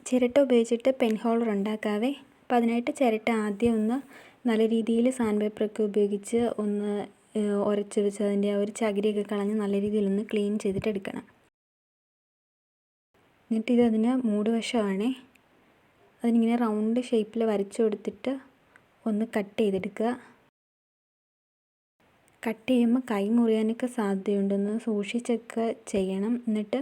ചിരട്ട ഉപയോഗിച്ചിട്ട് pen holder ഉണ്ടാക്കാവേ. അപ്പോൾ അതിനായിട്ട് ചിരട്ട ആദ്യം ഒന്ന് നല്ല രീതിയിൽ സാൻഡ് പേപ്പറൊക്കെ ഉപയോഗിച്ച് ഒന്ന് ഉരച്ച് വെച്ച് അതിൻ്റെ ആ ഒരു ചകിരിയൊക്കെ കളഞ്ഞ് നല്ല രീതിയിലൊന്ന് ക്ലീൻ ചെയ്തിട്ട് എടുക്കണം. എന്നിട്ട് അതിന് മൂടുവശമാണേ, അതിനിങ്ങനെ റൗണ്ട് ഷേപ്പിൽ വരച്ചു കൊടുത്തിട്ട് ഒന്ന് കട്ട് ചെയ്തെടുക്കുക. കട്ട് ചെയ്യുമ്പോൾ കൈ മുറിയാനൊക്കെ സാധ്യതയുണ്ടെന്ന് സൂക്ഷിച്ചൊക്കെ ചെയ്യണം. എന്നിട്ട്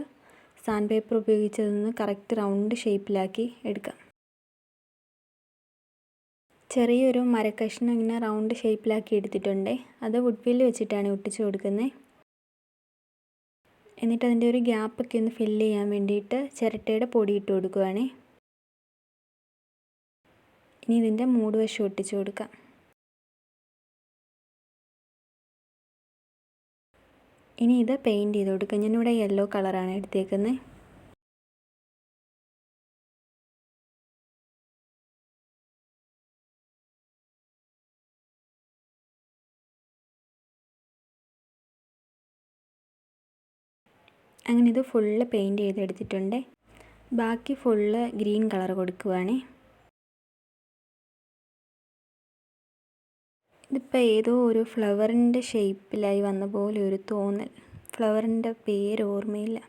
സാൻഡ് പേപ്പർ ഉപയോഗിച്ച് അതൊന്ന് കറക്റ്റ് റൗണ്ട് ഷേപ്പിലാക്കി എടുക്കാം. ചെറിയൊരു മരക്കഷ്ണം ഇങ്ങനെ റൗണ്ട് ഷേപ്പിലാക്കി എടുത്തിട്ടുണ്ട്. അത് വുഡ് വീൽ വെച്ചിട്ടാണ് ഒട്ടിച്ച് കൊടുക്കുന്നത്. എന്നിട്ട് അതിൻ്റെ ഒരു ഗ്യാപ്പൊക്കെ ഒന്ന് ഫില്ല് ചെയ്യാൻ വേണ്ടിയിട്ട് ചിരട്ടയുടെ പൊടി ഇട്ട് കൊടുക്കുകയാണേ. ഇനി ഇതിൻ്റെ മൂടുവശം ഒട്ടിച്ച് കൊടുക്കാം. ഇനി ഇത് പെയിൻറ്റ് ചെയ്ത് കൊടുക്കാം. ഞാനിവിടെ യെല്ലോ കളറാണ് എടുത്തേക്കുന്നത്. അങ്ങനെ ഇത് ഫുള്ള് പെയിൻറ്റ് ചെയ്തെടുത്തിട്ടുണ്ട്. ബാക്കി ഫുള്ള് ഗ്രീൻ കളർ കൊടുക്കുവാണേ. ഇതിപ്പോൾ ഏതോ ഒരു ഫ്ലവറിൻ്റെ ഷേപ്പിലായി വന്ന പോലെ ഒരു തോന്നൽ. ഫ്ലവറിൻ്റെ പേര് ഓർമ്മയില്ല.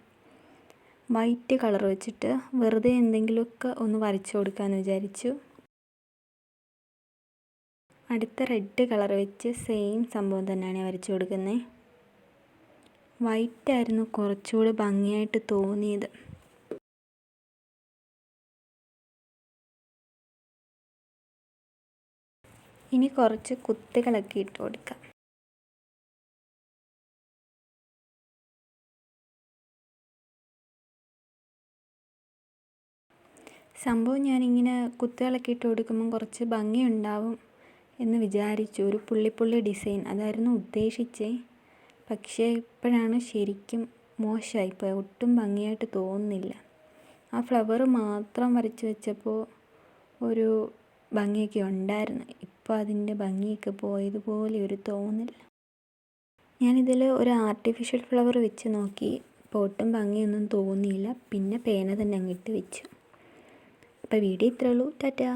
വൈറ്റ് കളർ വെച്ചിട്ട് വെറുതെ എന്തെങ്കിലുമൊക്കെ ഒന്ന് വരച്ചു കൊടുക്കാമെന്ന് വിചാരിച്ചു. അടുത്ത റെഡ് കളർ വെച്ച് സെയിം സംഭവം തന്നെയാണ് വരച്ചു കൊടുക്കുന്നത്. വൈറ്റായിരുന്നു കുറച്ചുകൂടി ഭംഗിയായിട്ട് തോന്നിയത്. ഇനി കുറച്ച് കുത്തുകളൊക്കെ ഇട്ട് കൊടുക്കാം. സംഭവം ഞാനിങ്ങനെ കുത്തുകളൊക്കെ ഇട്ട് കൊടുക്കുമ്പം കുറച്ച് ഭംഗിയുണ്ടാവും എന്ന് വിചാരിച്ചു. ഒരു പുള്ളിപ്പുള്ളി ഡിസൈൻ അതായിരുന്നു ഉദ്ദേശിച്ചേ. പക്ഷേ ഇപ്പോഴാണ് ശരിക്കും മോശമായിപ്പോയി. ഒട്ടും ഭംഗിയായിട്ട് തോന്നുന്നില്ല. ആ ഫ്ലവർ മാത്രം വരച്ച് വെച്ചപ്പോൾ ഒരു ഭംഗിയൊക്കെ ഉണ്ടായിരുന്നു. ഇപ്പോൾ അതിൻ്റെ ഭംഗിയൊക്കെ പോയതുപോലെ ഒരു തോന്നൽ. ഞാനിതിൽ ഒരു ആർട്ടിഫിഷ്യൽ ഫ്ലവർ വെച്ച് നോക്കി. അപ്പോൾ ഒട്ടും ഭംഗിയൊന്നും തോന്നിയില്ല. പിന്നെ പേന തന്നെ അങ്ങിട്ട് വെച്ചു. അപ്പോൾ വീഡിയോ ഇത്രയേ ഉള്ളൂ. ടാറ്റാ.